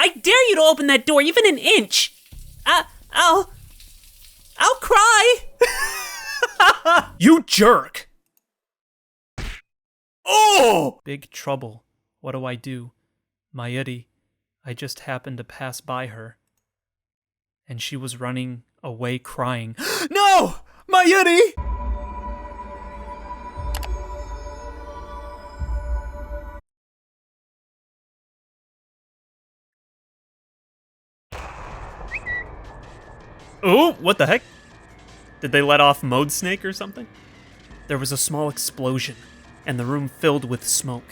I dare you to open that door even an inch! I'll cry! You jerk! Oh! Big trouble. What do I do? Mayuri, I just happened to pass by her. And she was running away crying. No! Mayuri! Oh, what the heck? Did they let off Mode Snake or something? There was a small explosion, and the room filled with smoke.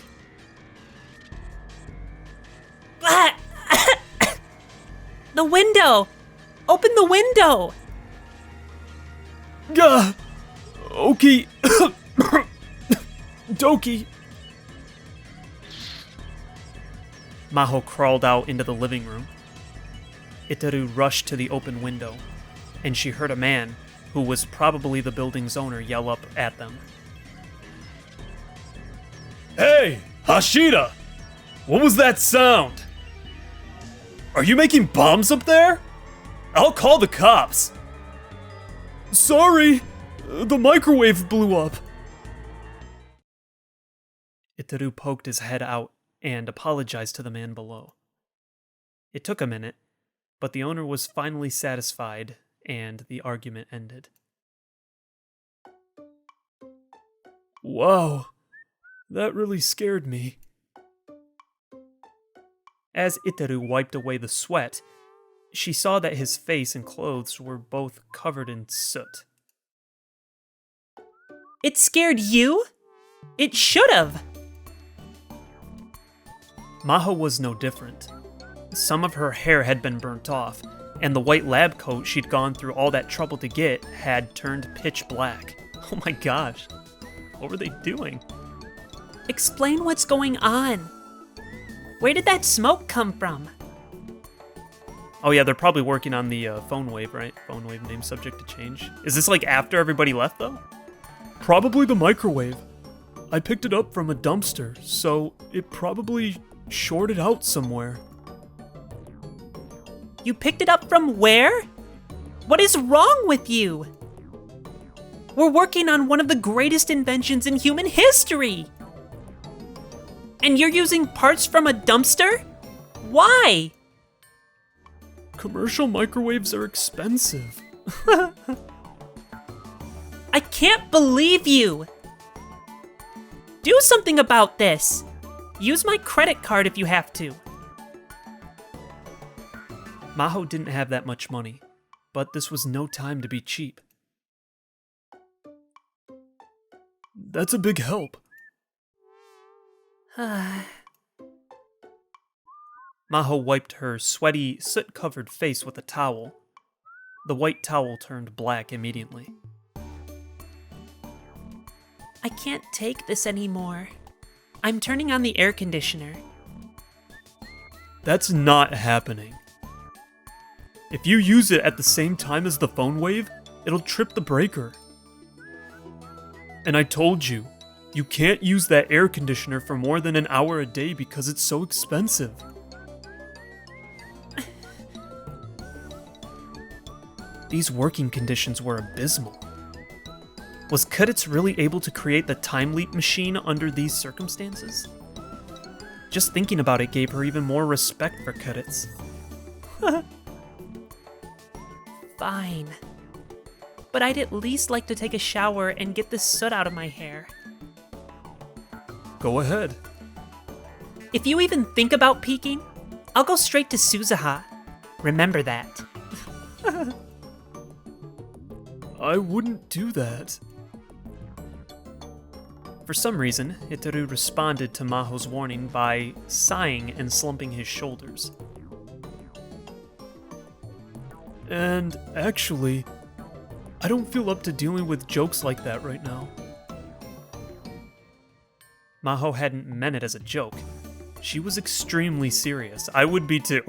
The window! Open the window! Okie. Dokie. Maho crawled out into the living room. Itaru rushed to the open window, and she heard a man, who was probably the building's owner, yell up at them. Hey, Hashida! What was that sound? Are you making bombs up there? I'll call the cops. Sorry, the microwave blew up. Itaru poked his head out and apologized to the man below. It took a minute, but the owner was finally satisfied, and the argument ended. Wow, that really scared me. As Itaru wiped away the sweat, she saw that his face and clothes were both covered in soot. It scared you? It should've! Maho was no different. Some of her hair had been burnt off, and the white lab coat she'd gone through all that trouble to get had turned pitch black. Oh my gosh, what were they doing? Explain what's going on. Where did that smoke come from? Oh yeah, they're probably working on the phone wave, right? Phone wave name subject to change. Is this like after everybody left though? Probably the microwave. I picked it up from a dumpster, so it probably shorted out somewhere. You picked it up from where? What is wrong with you? We're working on one of the greatest inventions in human history! And you're using parts from a dumpster? Why? Commercial microwaves are expensive. I can't believe you! Do something about this! Use my credit card if you have to. Maho didn't have that much money, but this was no time to be cheap. That's a big help. Maho wiped her sweaty, soot-covered face with a towel. The white towel turned black immediately. I can't take this anymore. I'm turning on the air conditioner. That's not happening. If you use it at the same time as the phone wave, it'll trip the breaker. And I told you, you can't use that air conditioner for more than an hour a day because it's so expensive. These working conditions were abysmal. Was Kuditz really able to create the time leap machine under these circumstances? Just thinking about it gave her even more respect for Kuditz. Fine. But I'd at least like to take a shower and get this soot out of my hair. Go ahead. If you even think about peeking, I'll go straight to Suzuha. Remember that. I wouldn't do that. For some reason, Itaru responded to Maho's warning by sighing and slumping his shoulders. And actually, I don't feel up to dealing with jokes like that right now. Maho hadn't meant it as a joke. She was extremely serious. I would be too.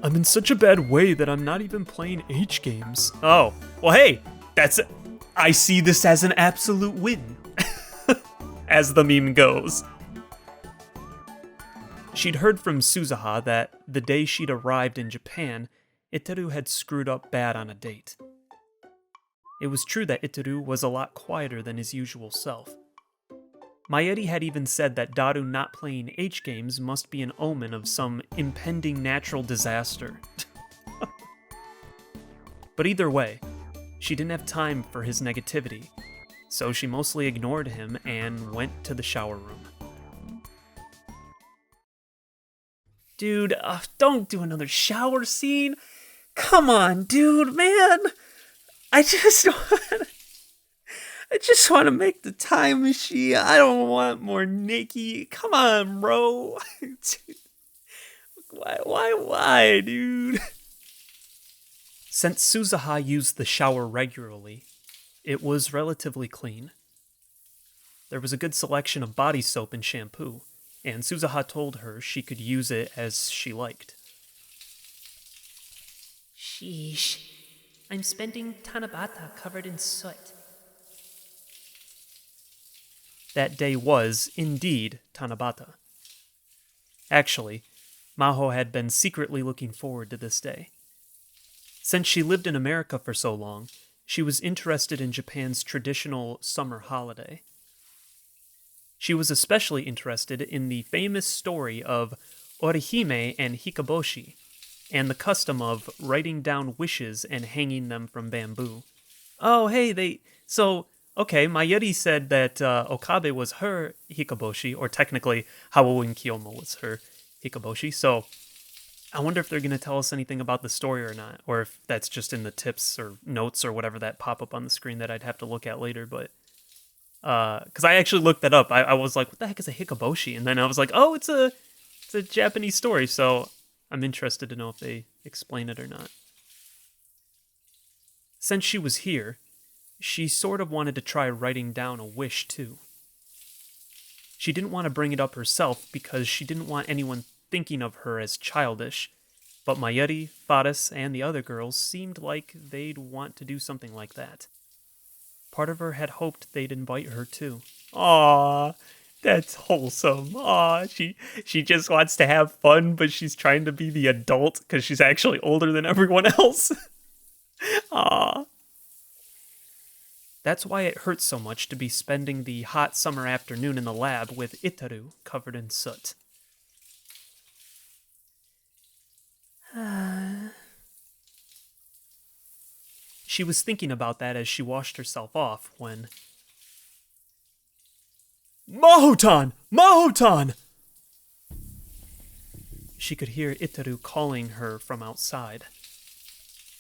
I'm in such a bad way that I'm not even playing H games. Oh, well hey, I see this as an absolute win. As the meme goes. She'd heard from Suzuha that the day she'd arrived in Japan, Iteru had screwed up bad on a date. It was true that Iteru was a lot quieter than his usual self. Mayuri had even said that Daru not playing H games must be an omen of some impending natural disaster. But either way, she didn't have time for his negativity, so she mostly ignored him and went to the shower room. Dude, don't do another shower scene. Come on, dude, man. I just want to make the time machine. I don't want more Nikki. Come on, bro. Dude. Why, dude? Since Suzuha used the shower regularly, it was relatively clean. There was a good selection of body soap and shampoo, and Suzuha told her she could use it as she liked. Sheesh. I'm spending Tanabata covered in soot. That day was, indeed, Tanabata. Actually, Maho had been secretly looking forward to this day. Since she lived in America for so long, she was interested in Japan's traditional summer holiday. She was especially interested in the famous story of Orihime and Hikaboshi, and the custom of writing down wishes and hanging them from bamboo. Oh, hey, Mayuri said that Okabe was her Hikaboshi, or technically Haoin Kiyomo was her Hikaboshi, so I wonder if they're going to tell us anything about the story or not, or if that's just in the tips or notes or whatever that pop up on the screen that I'd have to look at later, but because I actually looked that up. I was like, what the heck is a Hikaboshi? And then I was like, oh, it's a Japanese story, so I'm interested to know if they explain it or not. Since she was here, she sort of wanted to try writing down a wish, too. She didn't want to bring it up herself because she didn't want anyone thinking of her as childish, but Mayuri, Faris, and the other girls seemed like they'd want to do something like that. Part of her had hoped they'd invite her, too. Aww, that's wholesome. Aw, she just wants to have fun, but she's trying to be the adult because she's actually older than everyone else. Aw. That's why it hurts so much to be spending the hot summer afternoon in the lab with Iteru covered in soot. She was thinking about that as she washed herself off when... Maho-tan! Maho-tan! She could hear Iteru calling her from outside.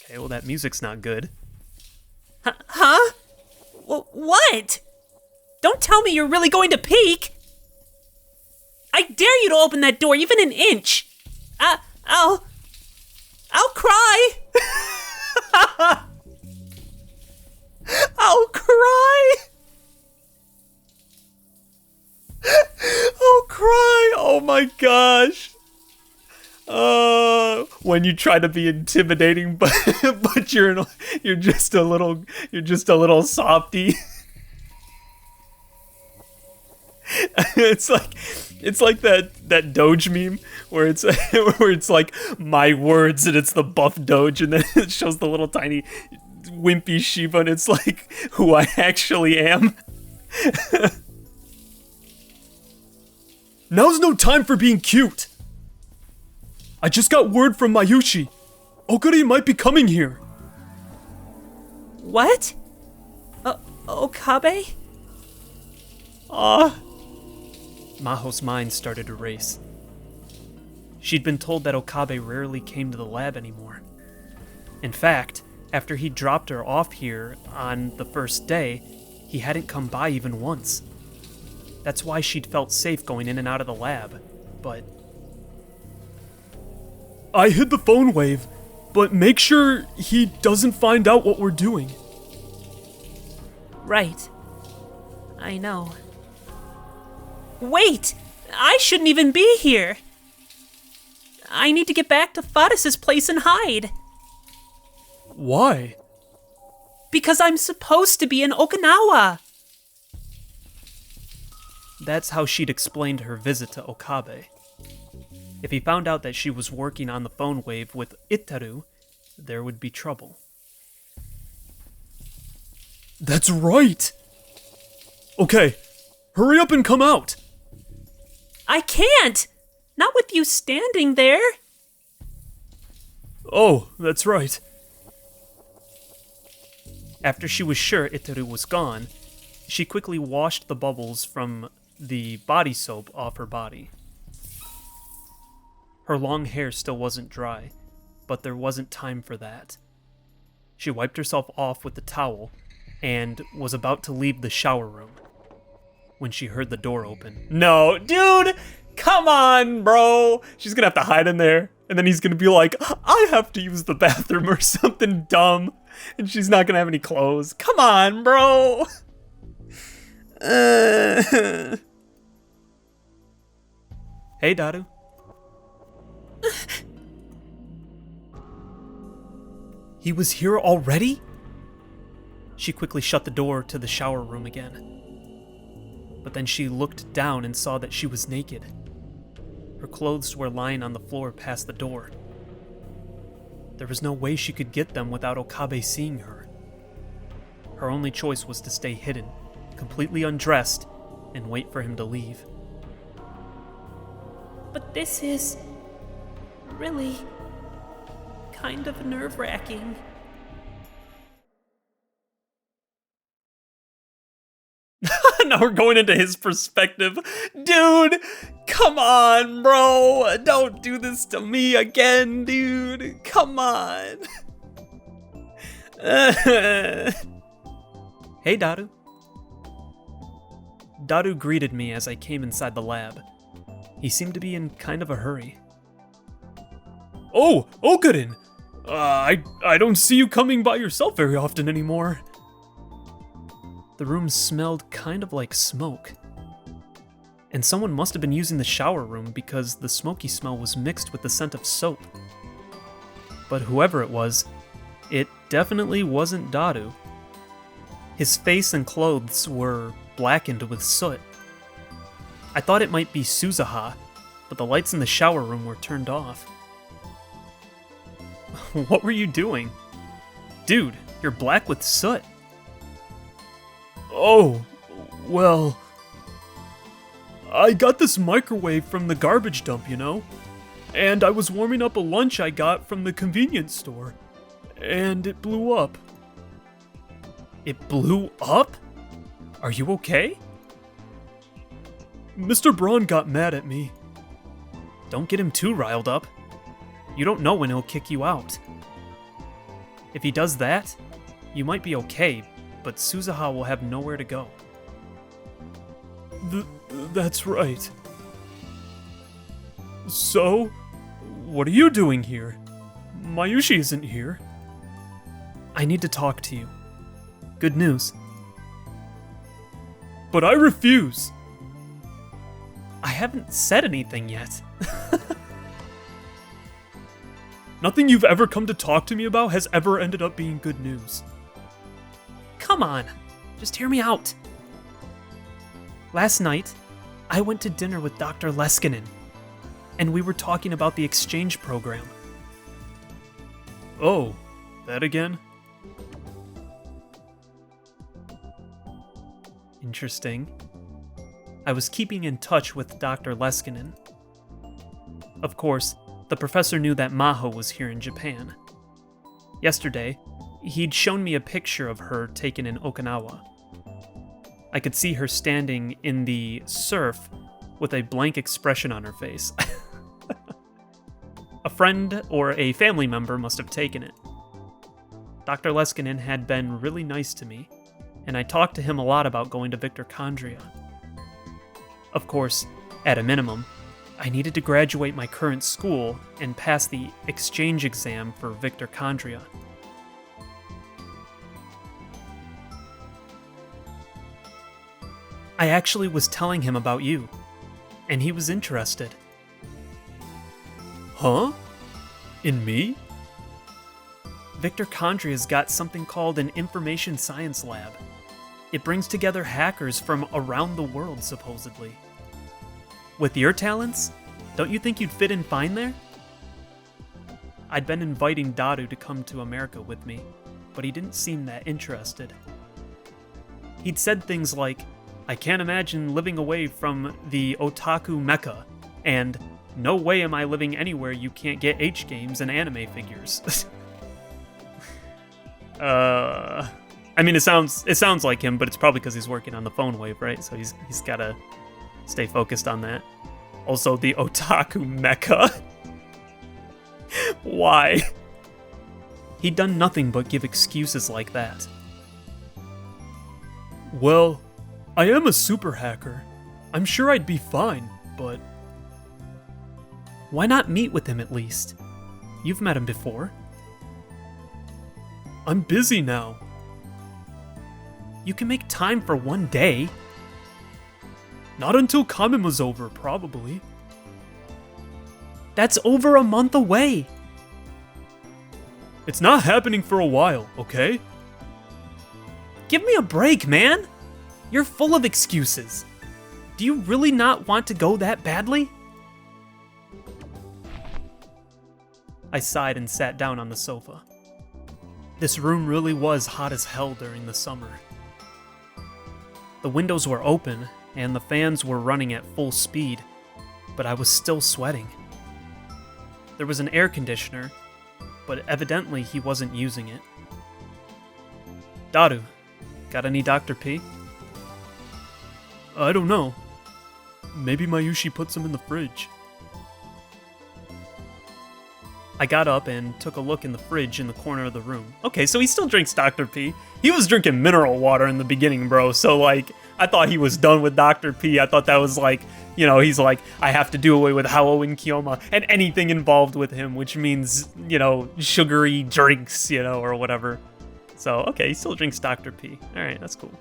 Okay, well that music's not good. Huh? What? Don't tell me you're really going to peek! I dare you to open that door even an inch! I'll cry! I'll cry! I'll cry! Oh my gosh! When you try to be intimidating, but you're just a little softy. It's like that Doge meme where it's like my words and it's the buff Doge and then it shows the little tiny wimpy Shiba and it's like who I actually am. Now's no time for being cute. I just got word from Mayushi. Okari might be coming here. What? Okabe? Maho's mind started to race. She'd been told that Okabe rarely came to the lab anymore. In fact, after he dropped her off here on the first day, he hadn't come by even once. That's why she'd felt safe going in and out of the lab, but... I hid the phone wave, but make sure he doesn't find out what we're doing. Right. I know. Wait! I shouldn't even be here! I need to get back to Faris' place and hide. Why? Because I'm supposed to be in Okinawa! That's how she'd explained her visit to Okabe. If he found out that she was working on the phone wave with Itaru, there would be trouble. That's right! Okay, hurry up and come out! I can't! Not with you standing there! Oh, that's right. After she was sure Itaru was gone, she quickly washed the bubbles from the body soap off her body. Her long hair still wasn't dry, but there wasn't time for that. She wiped herself off with the towel and was about to leave the shower room when she heard the door open. No, dude! Come on, bro! She's gonna have to hide in there, and then he's gonna be like, I have to use the bathroom or something dumb, and she's not gonna have any clothes. Come on, bro! Hey, Daru. He was here already? She quickly shut the door to the shower room again. But then she looked down and saw that she was naked. Her clothes were lying on the floor past the door. There was no way she could get them without Okabe seeing her. Her only choice was to stay hidden, completely undressed, and wait for him to leave. But this is really kind of nerve-wracking. Now we're going into his perspective. Dude, come on, bro. Don't do this to me again, dude. Come on. Hey, Daru. Daru greeted me as I came inside the lab. He seemed to be in kind of a hurry. Oh, Okarin! I don't see you coming by yourself very often anymore. The room smelled kind of like smoke. And someone must have been using the shower room because the smoky smell was mixed with the scent of soap. But whoever it was, it definitely wasn't Daru. His face and clothes were blackened with soot. I thought it might be Suzuha, but the lights in the shower room were turned off. What were you doing? Dude, you're black with soot. Oh, well... I got this microwave from the garbage dump, you know? And I was warming up a lunch I got from the convenience store. And it blew up. It blew up? Are you okay? Mr. Braun got mad at me. Don't get him too riled up. You don't know when he'll kick you out. If he does that, you might be okay, but Suzuha will have nowhere to go. That's right. So, what are you doing here? Mayushi isn't here. I need to talk to you. Good news. But I refuse. I haven't said anything yet. Nothing you've ever come to talk to me about has ever ended up being good news. Come on, just hear me out. Last night, I went to dinner with Dr. Leskinen, and we were talking about the exchange program. Oh, that again? Interesting. I was keeping in touch with Dr. Leskinen. Of course, the professor knew that Maho was here in Japan. Yesterday, he'd shown me a picture of her taken in Okinawa. I could see her standing in the surf with a blank expression on her face. A friend or a family member must have taken it. Dr. Leskinen had been really nice to me, and I talked to him a lot about going to Victor Condria. Of course, at a minimum, I needed to graduate my current school and pass the exchange exam for Victor Condria. I actually was telling him about you, and he was interested. Huh? In me? Victor Condria's got something called an information science lab. It brings together hackers from around the world, supposedly. With your talents, Don't you think you'd fit in fine there? I'd been inviting Daru to come to America with me, but he didn't seem that interested. He'd said things like, "I can't imagine living away from the otaku mecca," and "No way am I living anywhere you can't get H games and anime figures." I mean, it sounds like him, but it's probably because he's working on the phone wave, right? So he's gotta stay focused on that. Also, the otaku mecca. Why? He'd done nothing but give excuses like that. Well, I am a super hacker. I'm sure I'd be fine, but... Why not meet with him at least? You've met him before. I'm busy now. You can make time for one day. Not until Kamima's over, probably. That's over a month away. It's not happening for a while, okay? Give me a break, man. You're full of excuses. Do you really not want to go that badly? I sighed and sat down on the sofa. This room really was hot as hell during the summer. The windows were open, and the fans were running at full speed, but I was still sweating. There was an air conditioner, but evidently he wasn't using it. Daru, got any Dr. P? I don't know. Maybe Mayushi put some in the fridge. I got up and took a look in the fridge in the corner of the room. Okay, so he still drinks Dr. P. He was drinking mineral water in the beginning, bro. So, like, I thought he was done with Dr. P. I thought that was like, you know, he's like, I have to do away with Hao and Kiyoma and anything involved with him, which means, you know, sugary drinks, you know, or whatever. So, okay, he still drinks Dr. P. All right, that's cool.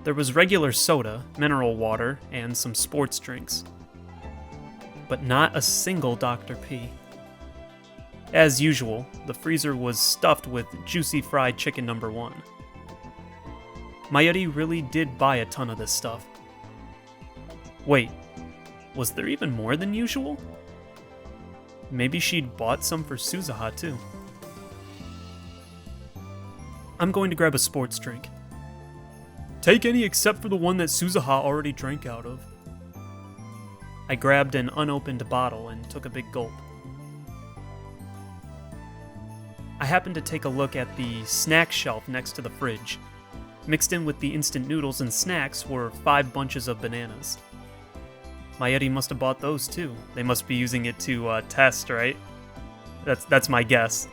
There was regular soda, mineral water, and some sports drinks. But not a single Dr. P. As usual, the freezer was stuffed with juicy fried chicken number 1. Mayuri really did buy a ton of this stuff. Wait, was there even more than usual? Maybe she'd bought some for Suzuha too. I'm going to grab a sports drink. Take any except for the one that Suzuha already drank out of. I grabbed an unopened bottle and took a big gulp. I happened to take a look at the snack shelf next to the fridge. Mixed in with the instant noodles and snacks were 5 bunches of bananas. Mayuri must have bought those too. They must be using it to test, right? That's my guess.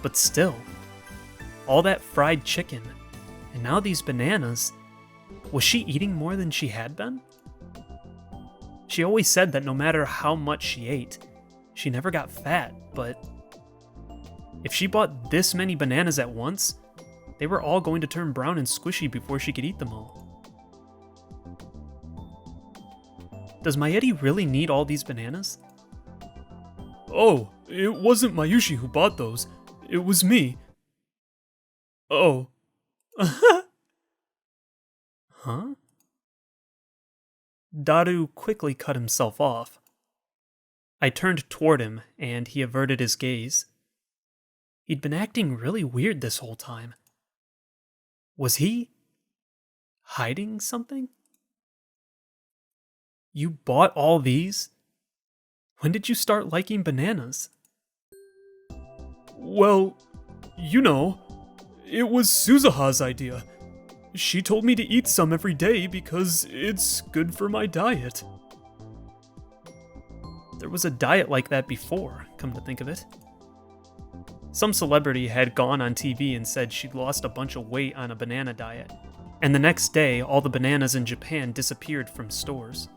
But still, all that fried chicken, and now these bananas. Was she eating more than she had been? She always said that no matter how much she ate, she never got fat, but if she bought this many bananas at once, they were all going to turn brown and squishy before she could eat them all. Does Mayuri really need all these bananas? Oh, it wasn't Mayushi who bought those. It was me. Oh. Huh? Daru quickly cut himself off. I turned toward him, and he averted his gaze. He'd been acting really weird this whole time. Was he hiding something? You bought all these? When did you start liking bananas? Well, you know, it was Suzuha's idea. She told me to eat some every day because it's good for my diet. There was a diet like that before, come to think of it. Some celebrity had gone on TV and said she'd lost a bunch of weight on a banana diet, and the next day all the bananas in Japan disappeared from stores.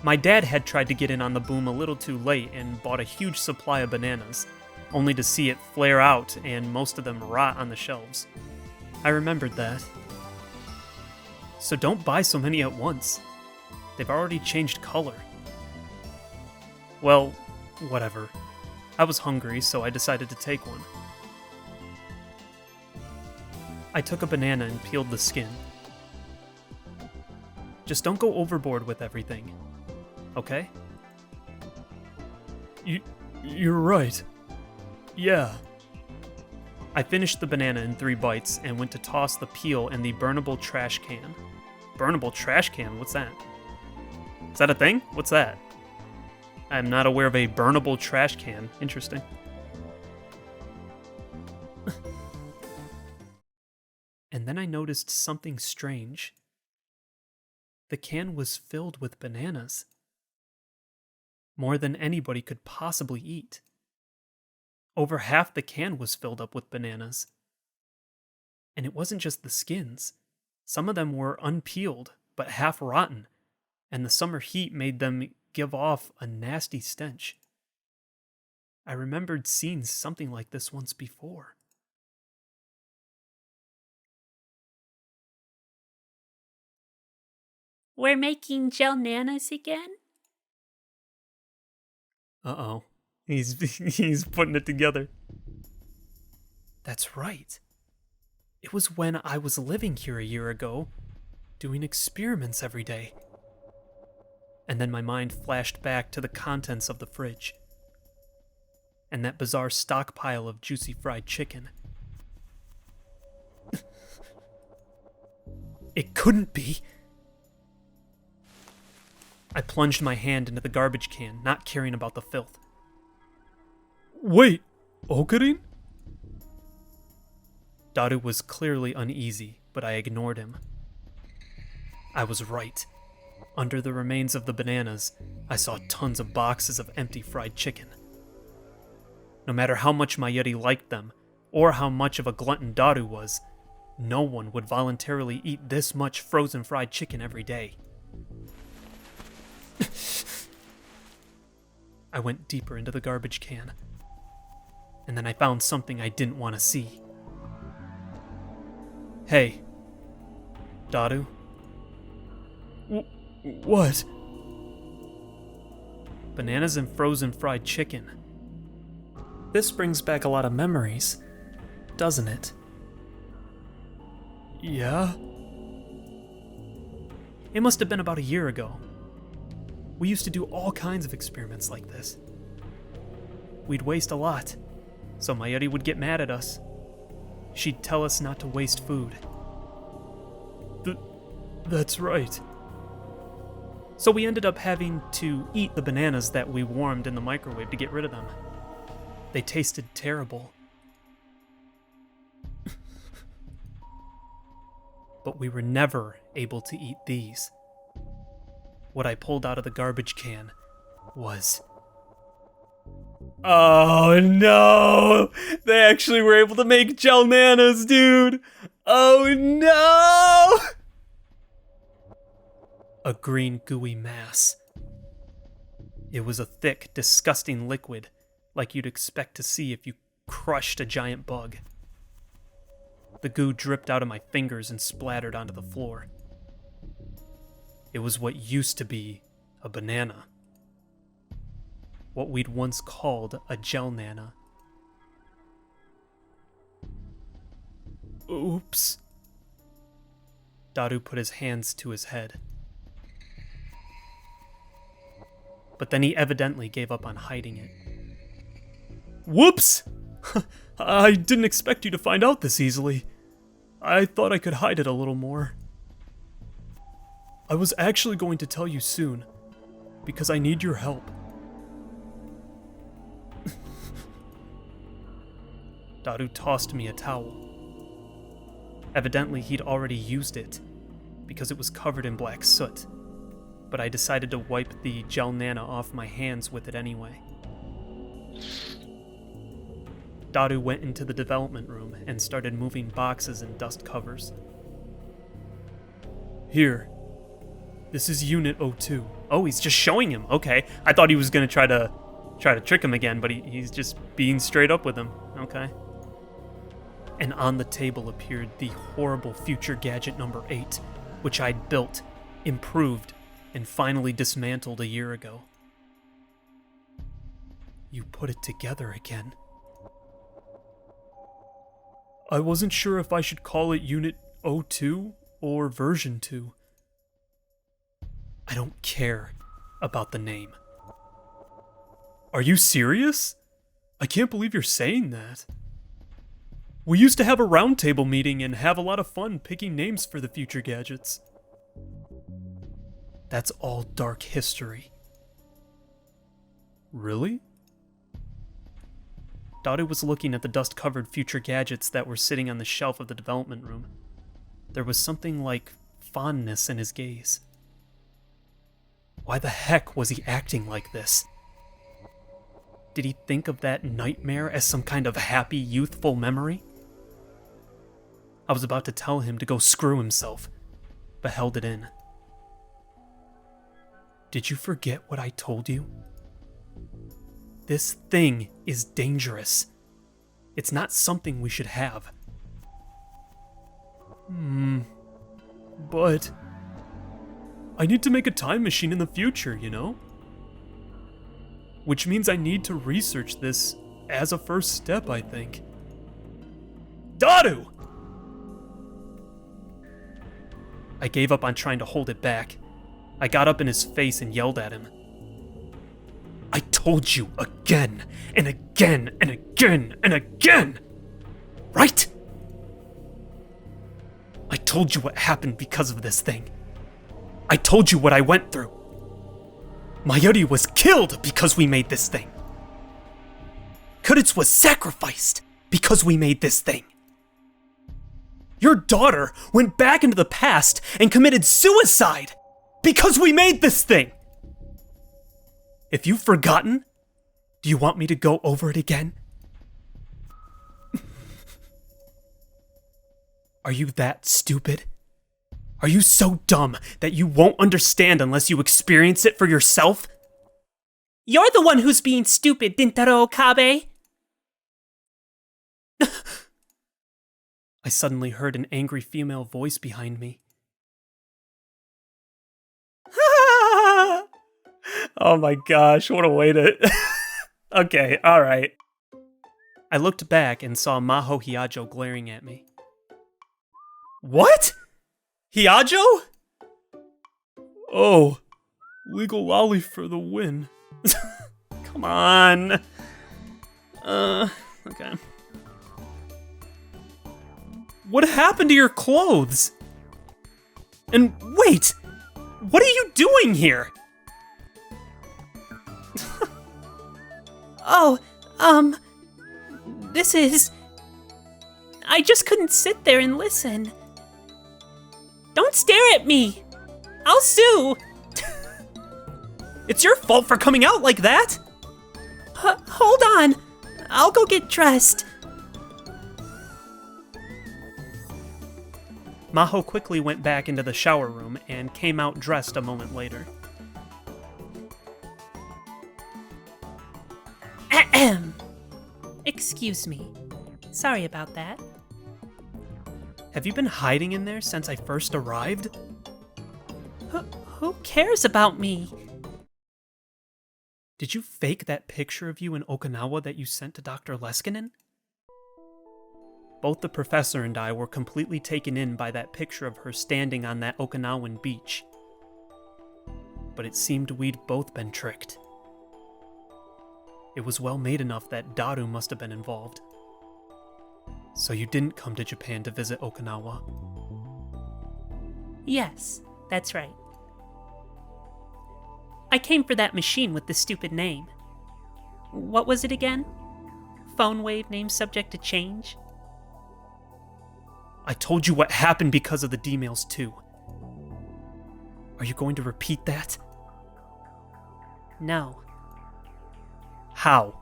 My dad had tried to get in on the boom a little too late and bought a huge supply of bananas, only to see it flare out and most of them rot on the shelves. I remembered that. So don't buy so many at once. They've already changed color. Well, whatever. I was hungry, so I decided to take one. I took a banana and peeled the skin. Just don't go overboard with everything. Okay? You're right. Yeah. I finished the banana in 3 bites and went to toss the peel in the burnable trash can. Burnable trash can? What's that? Is that a thing? What's that? I'm not aware of a burnable trash can. Interesting. And then I noticed something strange. The can was filled with bananas. More than anybody could possibly eat. Over half the can was filled up with bananas. And it wasn't just the skins. Some of them were unpeeled, but half rotten, and the summer heat made them give off a nasty stench. I remembered seeing something like this once before. We're making gel nanas again? Uh-oh. He's putting it together. That's right. It was when I was living here a year ago, doing experiments every day. And then my mind flashed back to the contents of the fridge. And that bizarre stockpile of juicy fried chicken. It couldn't be. I plunged my hand into the garbage can, not caring about the filth. Wait, Ocarine? Daru was clearly uneasy, but I ignored him. I was right. Under the remains of the bananas, I saw tons of boxes of empty fried chicken. No matter how much my Yeti liked them, or how much of a glutton Daru was, no one would voluntarily eat this much frozen fried chicken every day. I went deeper into the garbage can, and then I found something I didn't want to see. Hey, Daru? What? Bananas and frozen fried chicken. This brings back a lot of memories, doesn't it? Yeah? It must have been about a year ago. We used to do all kinds of experiments like this. We'd waste a lot, so my Yeti would get mad at us. She'd tell us not to waste food. That's right. So we ended up having to eat the bananas that we warmed in the microwave to get rid of them. They tasted terrible. But we were never able to eat these. What I pulled out of the garbage can was... Oh no! They actually were able to make gel nanas, dude! Oh no! A green gooey mass. It was a thick, disgusting liquid, like you'd expect to see if you crushed a giant bug. The goo dripped out of my fingers and splattered onto the floor. It was what used to be a banana. What we'd once called a gel nana. Oops. Daru put his hands to his head. But then he evidently gave up on hiding it. Whoops! I didn't expect you to find out this easily. I thought I could hide it a little more. I was actually going to tell you soon, because I need your help. Daru tossed me a towel. Evidently, he'd already used it, because it was covered in black soot, but I decided to wipe the gel nana off my hands with it anyway. Daru went into the development room and started moving boxes and dust covers. Here. This is Unit 02. Oh, he's just showing him. Okay. I thought he was going to try to trick him again, but he's just being straight up with him. Okay. And on the table appeared the horrible future gadget number 8, which I'd built, improved, and finally dismantled a year ago. You put it together again. I wasn't sure if I should call it Unit 02 or version 2. I don't care about the name. Are you serious? I can't believe you're saying that. We used to have a roundtable meeting and have a lot of fun picking names for the future gadgets. That's all dark history. Really? Daru was looking at the dust-covered future gadgets that were sitting on the shelf of the development room. There was something like fondness in his gaze. Why the heck was he acting like this? Did he think of that nightmare as some kind of happy, youthful memory? I was about to tell him to go screw himself, but held it in. Did you forget what I told you? This thing is dangerous. It's not something we should have. But I need to make a time machine in the future, you know? Which means I need to research this as a first step, I think. Daru! I gave up on trying to hold it back. I got up in his face and yelled at him. I told you again, and again, and again, and again! Right? I told you what happened because of this thing. I told you what I went through. Mayuri was killed because we made this thing. Kudits was sacrificed because we made this thing. Your daughter went back into the past and committed suicide because we made this thing. If you've forgotten, do you want me to go over it again? Are you that stupid? Are you so dumb that you won't understand unless you experience it for yourself? You're the one who's being stupid, Dintaro Okabe! I suddenly heard an angry female voice behind me. Oh my gosh, what a way to... Okay, alright. I looked back and saw Maho Hiajo glaring at me. What? Hiajo? Oh, legal lolly for the win. Come on. Okay. What happened to your clothes? And wait, what are you doing here? Oh, this is... I just couldn't sit there and listen. Don't stare at me! I'll sue! It's your fault for coming out like that! Hold on! I'll go get dressed. Maho quickly went back into the shower room and came out dressed a moment later. Ahem. Excuse me. Sorry about that. Have you been hiding in there since I first arrived? Who cares about me? Did you fake that picture of you in Okinawa that you sent to Dr. Leskinen? Both the professor and I were completely taken in by that picture of her standing on that Okinawan beach. But it seemed we'd both been tricked. It was well made enough that Daru must have been involved. So you didn't come to Japan to visit Okinawa? Yes, that's right. I came for that machine with the stupid name. What was it again? Phone wave name subject to change? I told you what happened because of the D-mails too. Are you going to repeat that? No. How?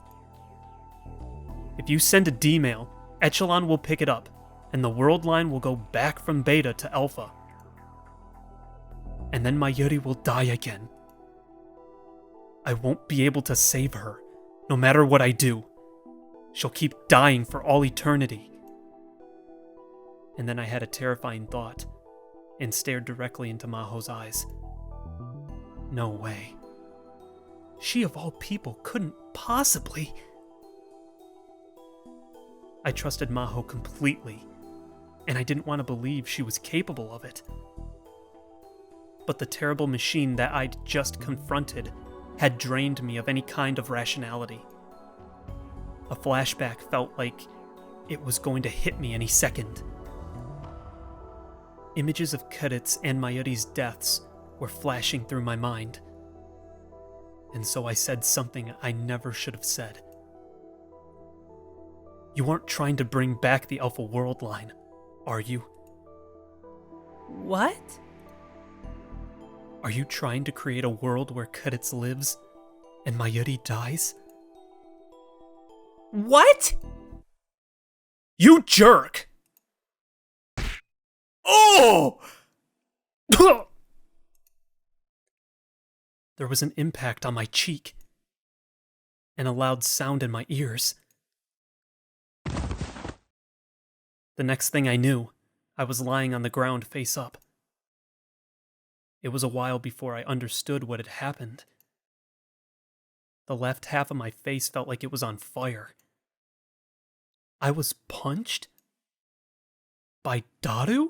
If you send a D-mail, Echelon will pick it up, and the world line will go back from Beta to Alpha. And then Mayuri will die again. I won't be able to save her, no matter what I do. She'll keep dying for all eternity. And then I had a terrifying thought, and stared directly into Maho's eyes. No way. She of all people couldn't possibly... I trusted Maho completely, and I didn't want to believe she was capable of it. But the terrible machine that I'd just confronted had drained me of any kind of rationality. A flashback felt like it was going to hit me any second. Images of Kudet's and Mayuri's deaths were flashing through my mind. And so I said something I never should have said. You aren't trying to bring back the Alpha World line, are you? What? Are you trying to create a world where Kudet's lives and Mayuri dies? What? You jerk! Oh! There was an impact on my cheek, and a loud sound in my ears. The next thing I knew, I was lying on the ground face up. It was a while before I understood what had happened. The left half of my face felt like it was on fire. I was punched? By Daru?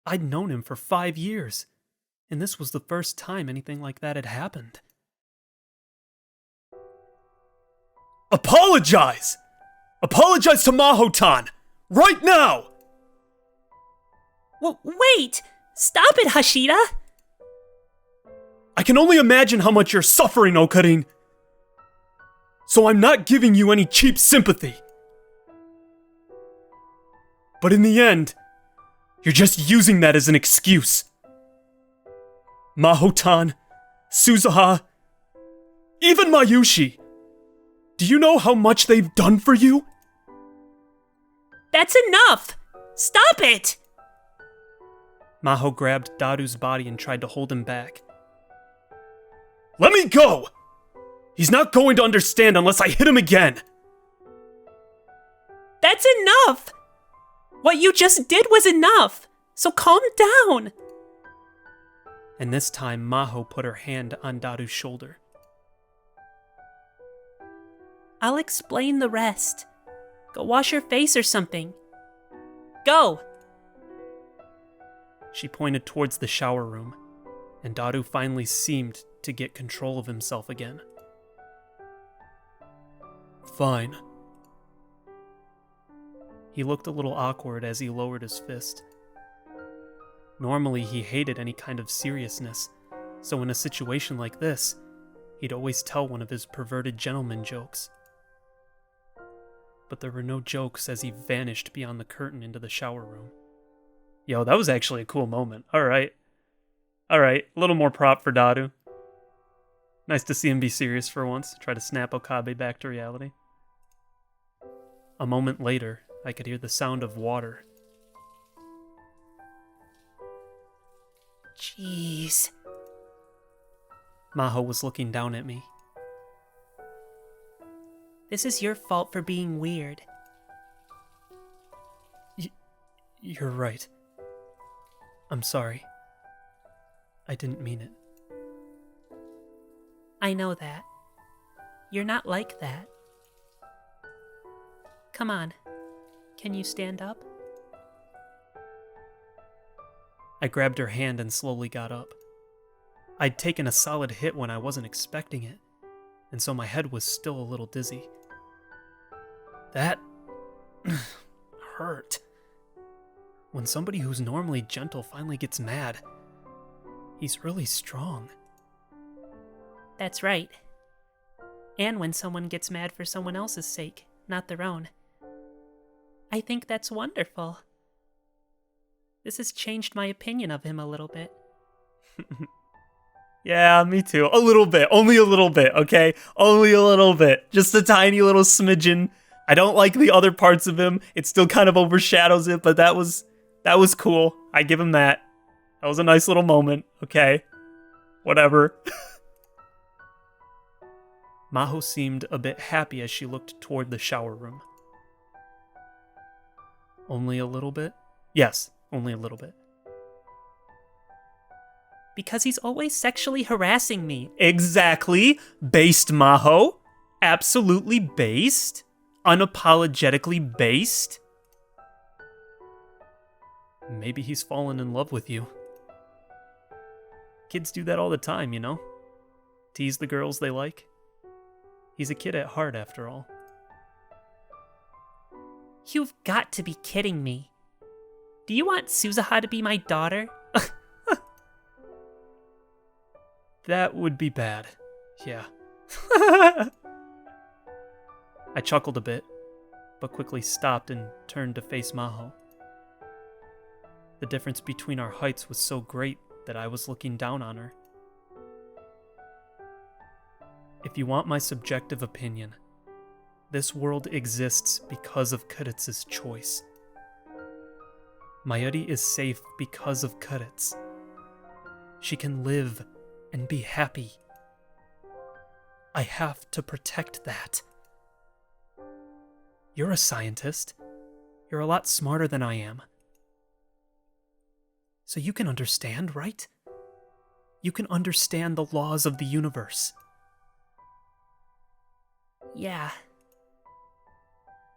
I'd known him for 5 years, and this was the first time anything like that had happened. Apologize! Apologize to Maho-tan! Right now! Wait! Stop it, Hashira! I can only imagine how much you're suffering, Okarin. So I'm not giving you any cheap sympathy. But in the end, you're just using that as an excuse. Maho-tan, Suzuha, even Mayushi. Do you know how much they've done for you? That's enough! Stop it! Maho grabbed Daru's body and tried to hold him back. Let me go! He's not going to understand unless I hit him again! That's enough! What you just did was enough, so calm down! And this time, Maho put her hand on Daru's shoulder. I'll explain the rest. Go wash your face or something. Go! She pointed towards the shower room, and Daru finally seemed to get control of himself again. Fine. He looked a little awkward as he lowered his fist. Normally, he hated any kind of seriousness, so in a situation like this, he'd always tell one of his perverted gentleman jokes. But there were no jokes as he vanished beyond the curtain into the shower room. Yo, that was actually a cool moment. Alright. Alright, a little more prop for Daru. Nice to see him be serious for once, try to snap Okabe back to reality. A moment later, I could hear the sound of water. Jeez. Maho was looking down at me. This is your fault for being weird. You're right. I'm sorry. I didn't mean it. I know that. You're not like that. Come on. Can you stand up? I grabbed her hand and slowly got up. I'd taken a solid hit when I wasn't expecting it, and so my head was still a little dizzy. That hurt. When somebody who's normally gentle finally gets mad, he's really strong. That's right. And when someone gets mad for someone else's sake, not their own. I think that's wonderful. This has changed my opinion of him a little bit. Yeah, me too. A little bit. Only a little bit, okay? Only a little bit. Just a tiny little smidgen. I don't like the other parts of him. It still kind of overshadows it, but that was cool. I give him that. That was a nice little moment, okay? Whatever. Maho seemed a bit happy as she looked toward the shower room. Only a little bit? Yes, only a little bit. Because he's always sexually harassing me. Exactly. Based, Maho. Absolutely based. Unapologetically based. Maybe he's fallen in love with you. Kids do that all the time, Tease the girls they like. He's a kid at heart, after all. You've got to be kidding me. Do you want Suzuha to be my daughter? That would be bad. Yeah. I chuckled a bit, but quickly stopped and turned to face Maho. The difference between our heights was so great that I was looking down on her. If you want my subjective opinion, this world exists because of Kuritz's choice. Mayuri is safe because of Kuritz. She can live and be happy. I have to protect that. You're a scientist. You're a lot smarter than I am. So you can understand, right? You can understand the laws of the universe. Yeah.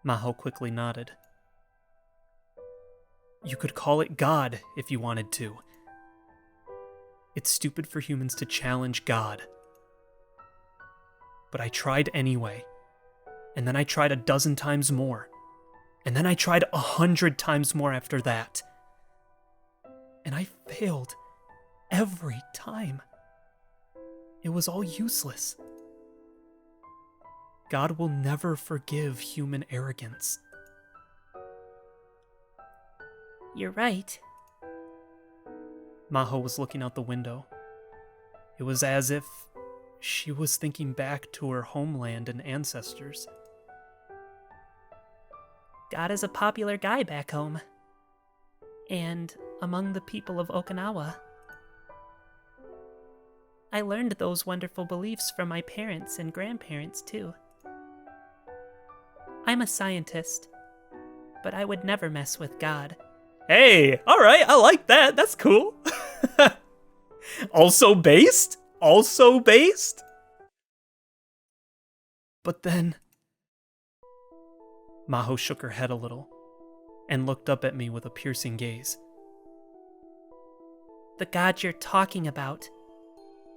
Maho quickly nodded. You could call it God if you wanted to. It's stupid for humans to challenge God. But I tried anyway. And then I tried a dozen times more. And then I tried 100 times more after that. And I failed every time. It was all useless. God will never forgive human arrogance. You're right. Maho was looking out the window. It was as if she was thinking back to her homeland and ancestors. God is a popular guy back home. And among the people of Okinawa. I learned those wonderful beliefs from my parents and grandparents, too. I'm a scientist, but I would never mess with God. Hey, alright, I like that. That's cool. Also based? But then... Maho shook her head a little and looked up at me with a piercing gaze. The God you're talking about,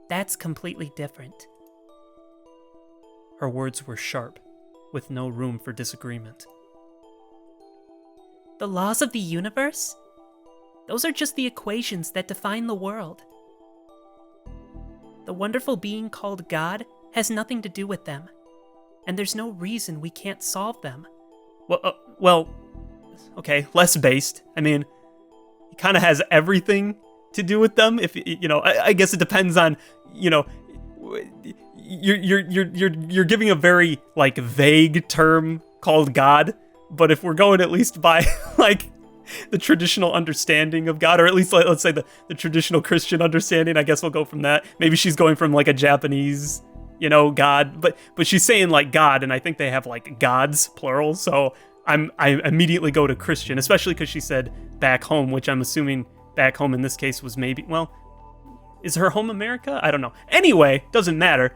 that's completely different. Her words were sharp, with no room for disagreement. The laws of the universe? Those are just the equations that define the world. The wonderful being called God has nothing to do with them, and there's no reason we can't solve them. Well, okay, less based. I mean, it kind of has everything to do with them. If I guess it depends on, you're giving a very vague term called God. But if we're going at least by the traditional understanding of God, or at least let's say the traditional Christian understanding, I guess we'll go from that. Maybe she's going from a Japanese, God, but she's saying God, and I think they have gods plural. So I immediately go to Christian, especially because she said back home, which I'm assuming back home in this case was maybe, is her home America? I don't know. Anyway, doesn't matter.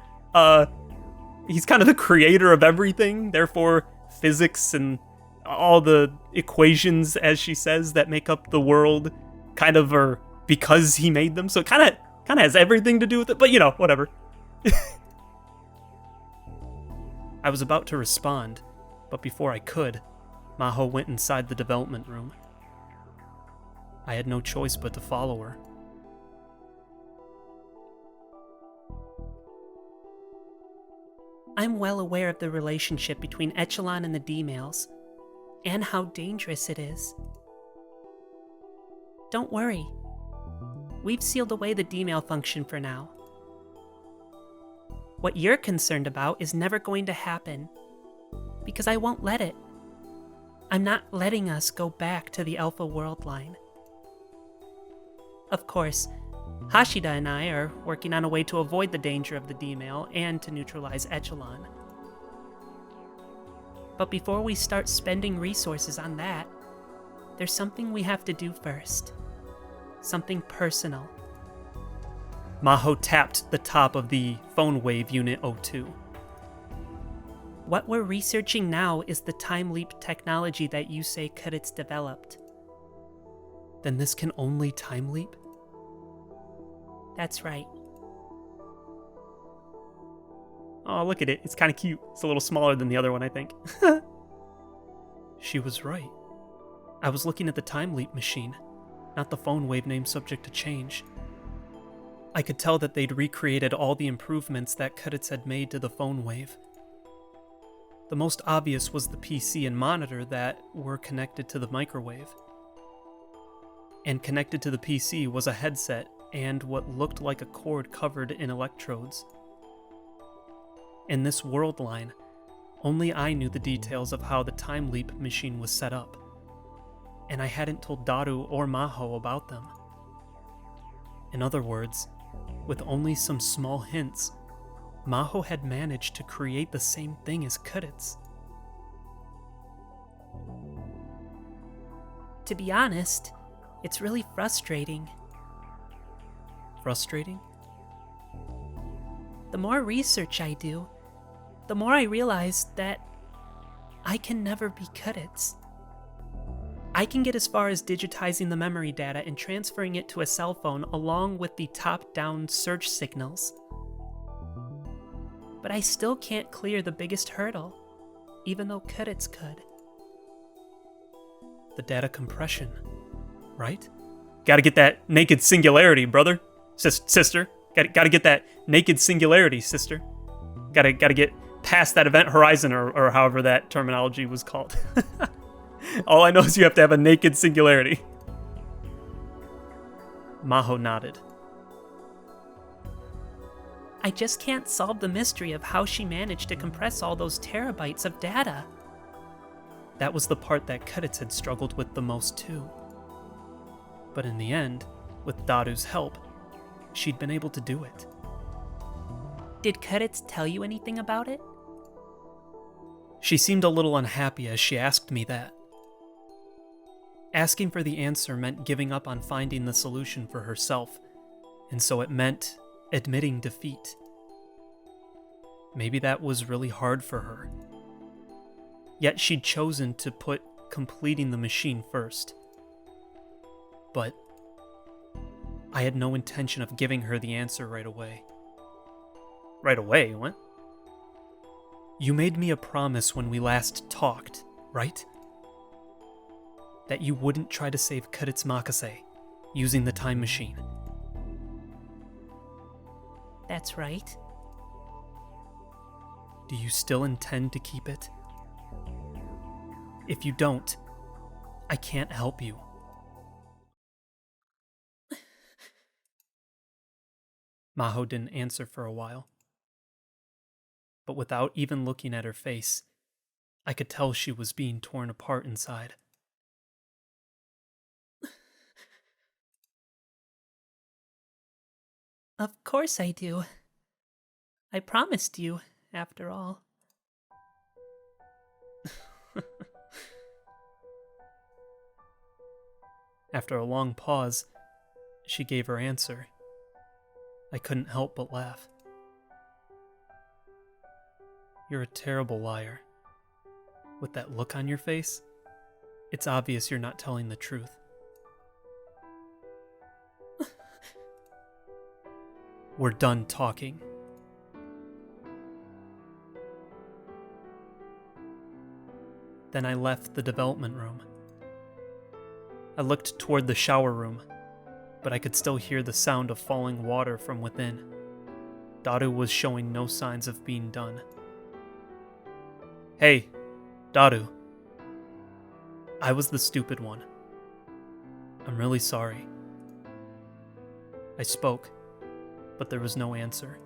He's kind of the creator of everything, therefore physics and all the equations, as she says, that make up the world kind of are because he made them. So it kind of has everything to do with it, but whatever. I was about to respond, but before I could, Maho went inside the development room. I had no choice but to follow her. I'm well aware of the relationship between Echelon and the D-males, and how dangerous it is. Don't worry. We've sealed away the D-male function for now. What you're concerned about is never going to happen, because I won't let it. I'm not letting us go back to the Alpha World line. Of course, Hashida and I are working on a way to avoid the danger of the D-male and to neutralize Echelon. But before we start spending resources on that, there's something we have to do first. Something personal. Maho tapped the top of the phone wave unit 02. What we're researching now is the time leap technology that you say Kuritz developed. Then this can only time leap? That's right. Oh, look at it. It's kind of cute. It's a little smaller than the other one, I think. She was right. I was looking at the time leap machine, not the phone wave name subject to change. I could tell that they'd recreated all the improvements that Cudits had made to the phone wave. The most obvious was the PC and monitor that were connected to the microwave. And connected to the PC was a headset and what looked like a cord covered in electrodes. In this world line, only I knew the details of how the time leap machine was set up, and I hadn't told Daru or Maho about them. In other words, with only some small hints, Maho had managed to create the same thing as Cudits. To be honest, it's really frustrating. Frustrating? The more research I do, the more I realize that I can never be Cudits. I can get as far as digitizing the memory data and transferring it to a cell phone along with the top-down search signals. But I still can't clear the biggest hurdle, even though Cudits could. The data compression, right? Gotta get that naked singularity, brother. Sister. Gotta get that naked singularity, sister. Gotta get past that event horizon, or however that terminology was called. All I know is you have to have a naked singularity. Maho nodded. I just can't solve the mystery of how she managed to compress all those terabytes of data. That was the part that Cudits had struggled with the most too. But in the end, with Daru's help, she'd been able to do it. Did Cudits tell you anything about it? She seemed a little unhappy as she asked me that. Asking for the answer meant giving up on finding the solution for herself, and so it meant admitting defeat. Maybe that was really hard for her. Yet she'd chosen to put completing the machine first. But I had no intention of giving her the answer right away. Right away? What? You made me a promise when we last talked, right? That you wouldn't try to save Cudits Makase using the time machine. That's right. Do you still intend to keep it? If you don't, I can't help you. Maho didn't answer for a while. But without even looking at her face, I could tell she was being torn apart inside. Of course I do. I promised you, after all. After a long pause, she gave her answer. I couldn't help but laugh. You're a terrible liar. With that look on your face, it's obvious you're not telling the truth. We're done talking. Then I left the development room. I looked toward the shower room, but I could still hear the sound of falling water from within. Daru was showing no signs of being done. Hey, Daru. I was the stupid one. I'm really sorry. I spoke, but there was no answer.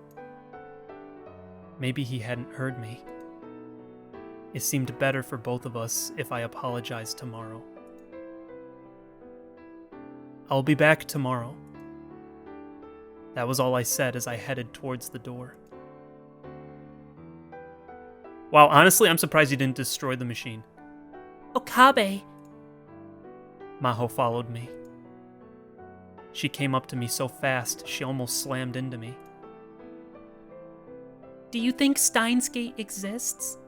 Maybe he hadn't heard me. It seemed better for both of us if I apologized tomorrow. I'll be back tomorrow. That was all I said as I headed towards the door. Wow, honestly, I'm surprised you didn't destroy the machine. Okabe! Maho followed me. She came up to me so fast, she almost slammed into me. Do you think Steins Gate exists?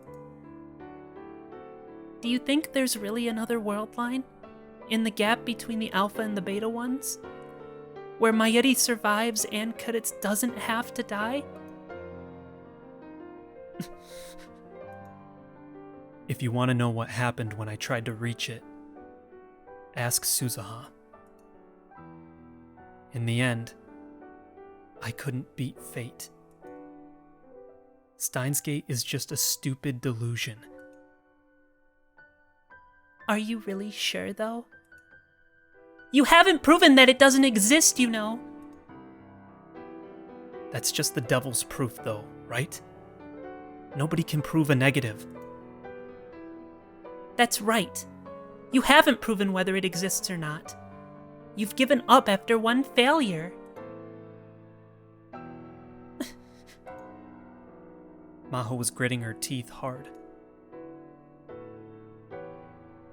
Do you think there's really another world line? In the gap between the Alpha and the Beta ones? Where Mayuri survives and Kudits doesn't have to die? If you want to know what happened when I tried to reach it, ask Suzuha. In the end, I couldn't beat fate. Steins Gate is just a stupid delusion. Are you really sure, though? You haven't proven that it doesn't exist, you know. That's just the devil's proof, though, right? Nobody can prove a negative. That's right. You haven't proven whether it exists or not. You've given up after one failure. Maho was gritting her teeth hard.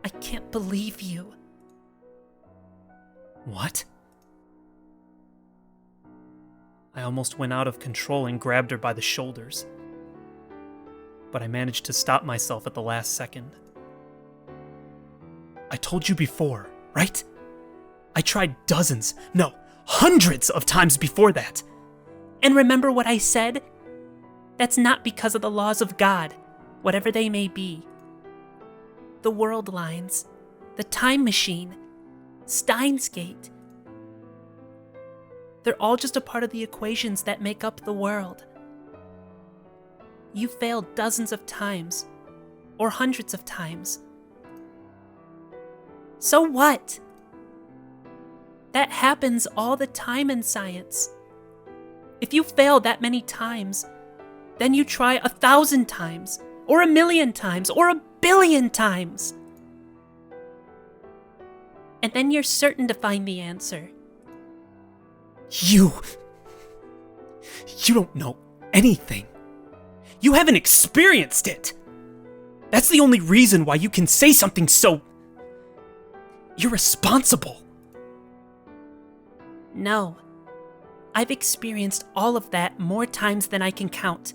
I can't believe you. What? I almost went out of control and grabbed her by the shoulders. But I managed to stop myself at the last second. I told you before, right? I tried dozens, no, hundreds of times before that. And remember what I said? That's not because of the laws of God, whatever they may be. The world lines, the time machine, Steins Gate. They're all just a part of the equations that make up the world. You failed dozens of times, or hundreds of times. So what? That happens all the time in science. If you fail that many times, then you try 1,000 times, or 1,000,000 times, or 1,000,000,000 times. And then you're certain to find the answer. You don't know anything. You haven't experienced it. That's the only reason why you can say something so irresponsible. No. I've experienced all of that more times than I can count.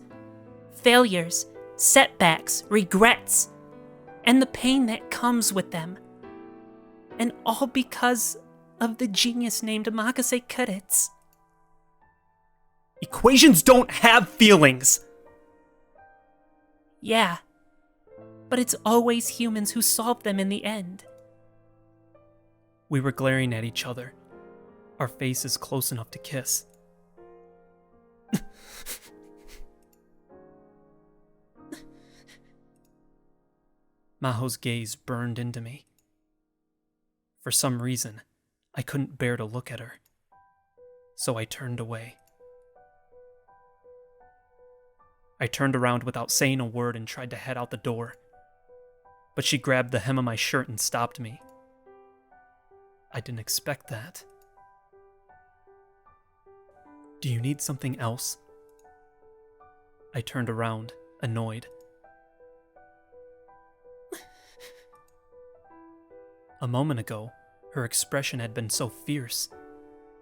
Failures, setbacks, regrets, and the pain that comes with them. And all because of the genius named Makase Kudits. Equations don't have feelings. Yeah, but it's always humans who solve them in the end. We were glaring at each other, our faces close enough to kiss. Maho's gaze burned into me. For some reason, I couldn't bear to look at her, so I turned away. I turned around without saying a word and tried to head out the door, but she grabbed the hem of my shirt and stopped me. I didn't expect that. Do you need something else? I turned around, annoyed. A moment ago, her expression had been so fierce,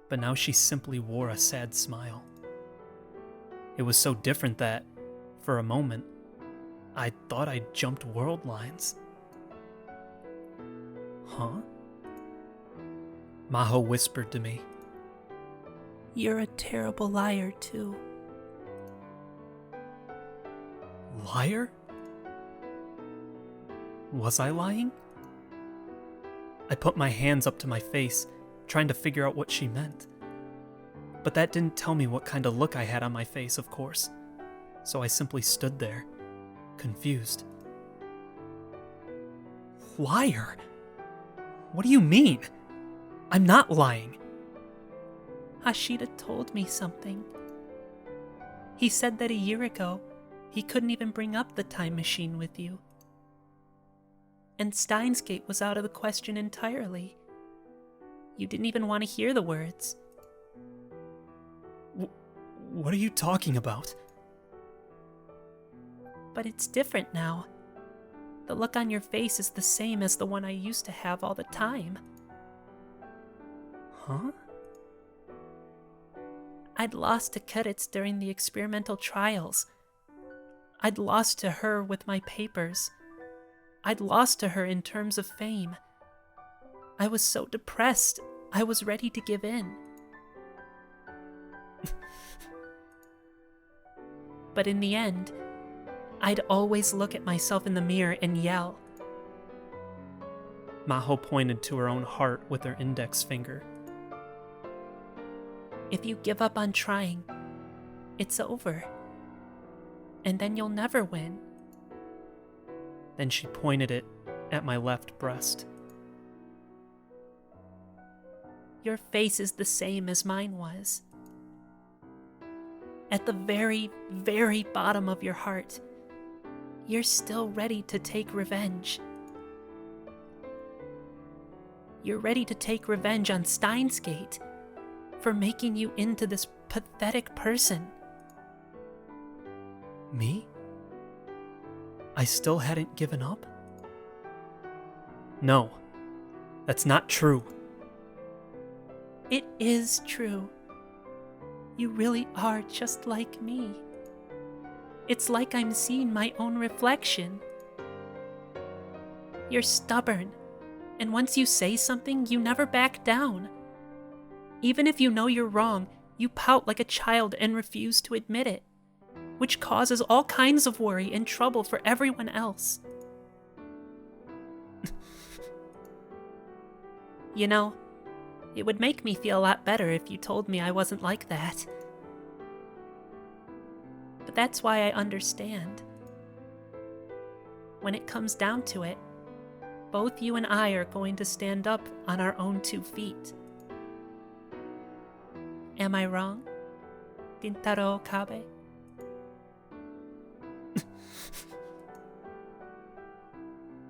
but now she simply wore a sad smile. It was so different that, for a moment, I thought I'd jumped world lines. Huh? Maho whispered to me. You're a terrible liar, too. Liar? Was I lying? I put my hands up to my face, trying to figure out what she meant. But that didn't tell me what kind of look I had on my face, of course. So I simply stood there, confused. Liar? What do you mean? I'm not lying. Hashida told me something. He said that a year ago, he couldn't even bring up the time machine with you. And Steins Gate was out of the question entirely. You didn't even want to hear the words. What are you talking about? But it's different now. The look on your face is the same as the one I used to have all the time. Huh? I'd lost to Kudits during the experimental trials. I'd lost to her with my papers. I'd lost to her in terms of fame. I was so depressed, I was ready to give in. But in the end, I'd always look at myself in the mirror and yell. Maho pointed to her own heart with her index finger. If you give up on trying, it's over. And then you'll never win. Then she pointed it at my left breast. Your face is the same as mine was. At the very, very bottom of your heart, you're still ready to take revenge. You're ready to take revenge on Steins for making you into this pathetic person. Me? I still hadn't given up? No, that's not true. It is true. You really are just like me. It's like I'm seeing my own reflection. You're stubborn, and once you say something, you never back down. Even if you know you're wrong, you pout like a child and refuse to admit it, which causes all kinds of worry and trouble for everyone else. You know, it would make me feel a lot better if you told me I wasn't like that. But that's why I understand. When it comes down to it, both you and I are going to stand up on our own 2 feet. Am I wrong, Gintaro Okabe?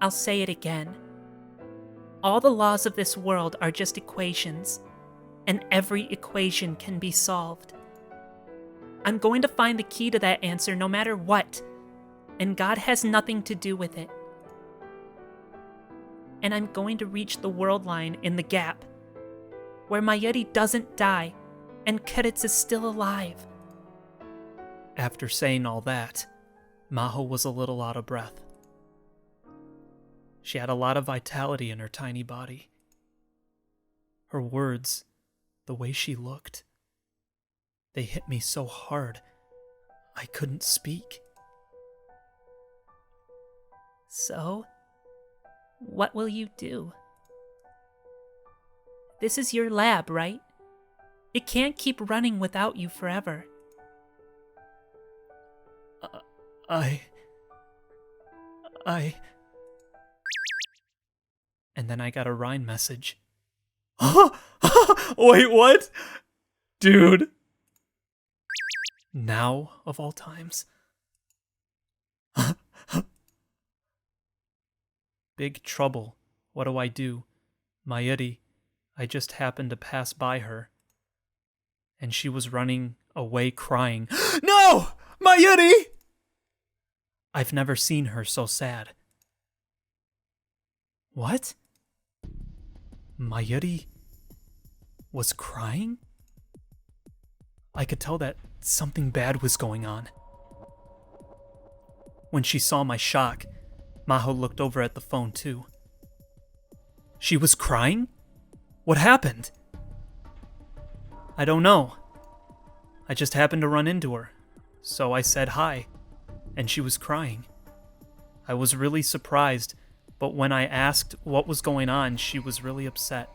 I'll say it again. All the laws of this world are just equations, and every equation can be solved. I'm going to find the key to that answer no matter what, and God has nothing to do with it. And I'm going to reach the world line in the gap, where Mayuri doesn't die, and Kiritz is still alive. After saying all that, Maho was a little out of breath. She had a lot of vitality in her tiny body. Her words, the way she looked, they hit me so hard, I couldn't speak. So, what will you do? This is your lab, right? It can't keep running without you forever. And then I got a Rhine message. Wait, what? Dude. Now, of all times. Big trouble. What do I do? Mayuri, I just happened to pass by her. And she was running away crying. No! Mayuri! I've never seen her so sad. What? Mayuri was crying? I could tell that something bad was going on. When she saw my shock, Maho looked over at the phone too. She was crying? What happened? I don't know. I just happened to run into her, so I said hi, and she was crying. I was really surprised, but when I asked what was going on, she was really upset.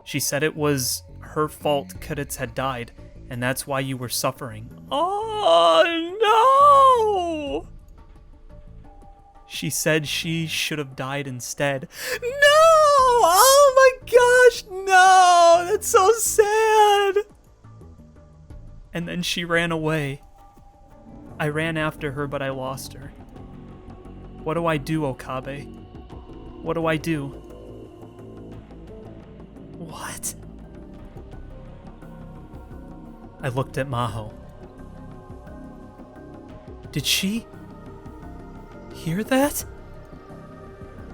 She said it was her fault Kiritz had died, and that's why you were suffering. Oh, no! She said she should have died instead. No! Oh my gosh, no! That's so sad! And then she ran away. I ran after her, but I lost her. What do I do, Okabe? What do I do? What? I looked at Maho. Did she hear that?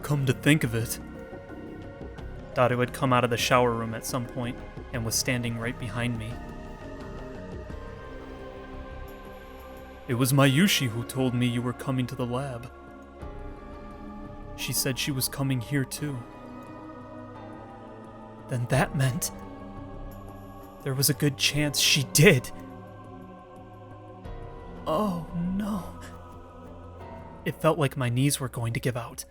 Come to think of it, Daru had come out of the shower room at some point and was standing right behind me. It was Mayushi who told me you were coming to the lab. She said she was coming here too. Then that meant There was a good chance she did. Oh no. It felt like my knees were going to give out.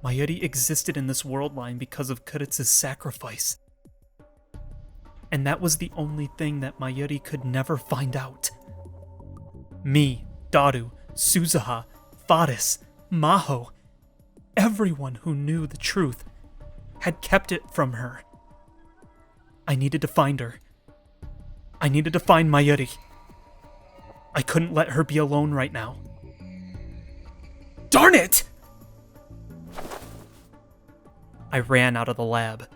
Mayuri existed in this world line because of Kuritz's sacrifice. And that was the only thing that Mayuri could never find out. Me, Daru, Suzuha, Faris, Maho, everyone who knew the truth had kept it from her. I needed to find her. I needed to find Mayuri. I couldn't let her be alone right now. Darn it! I ran out of the lab.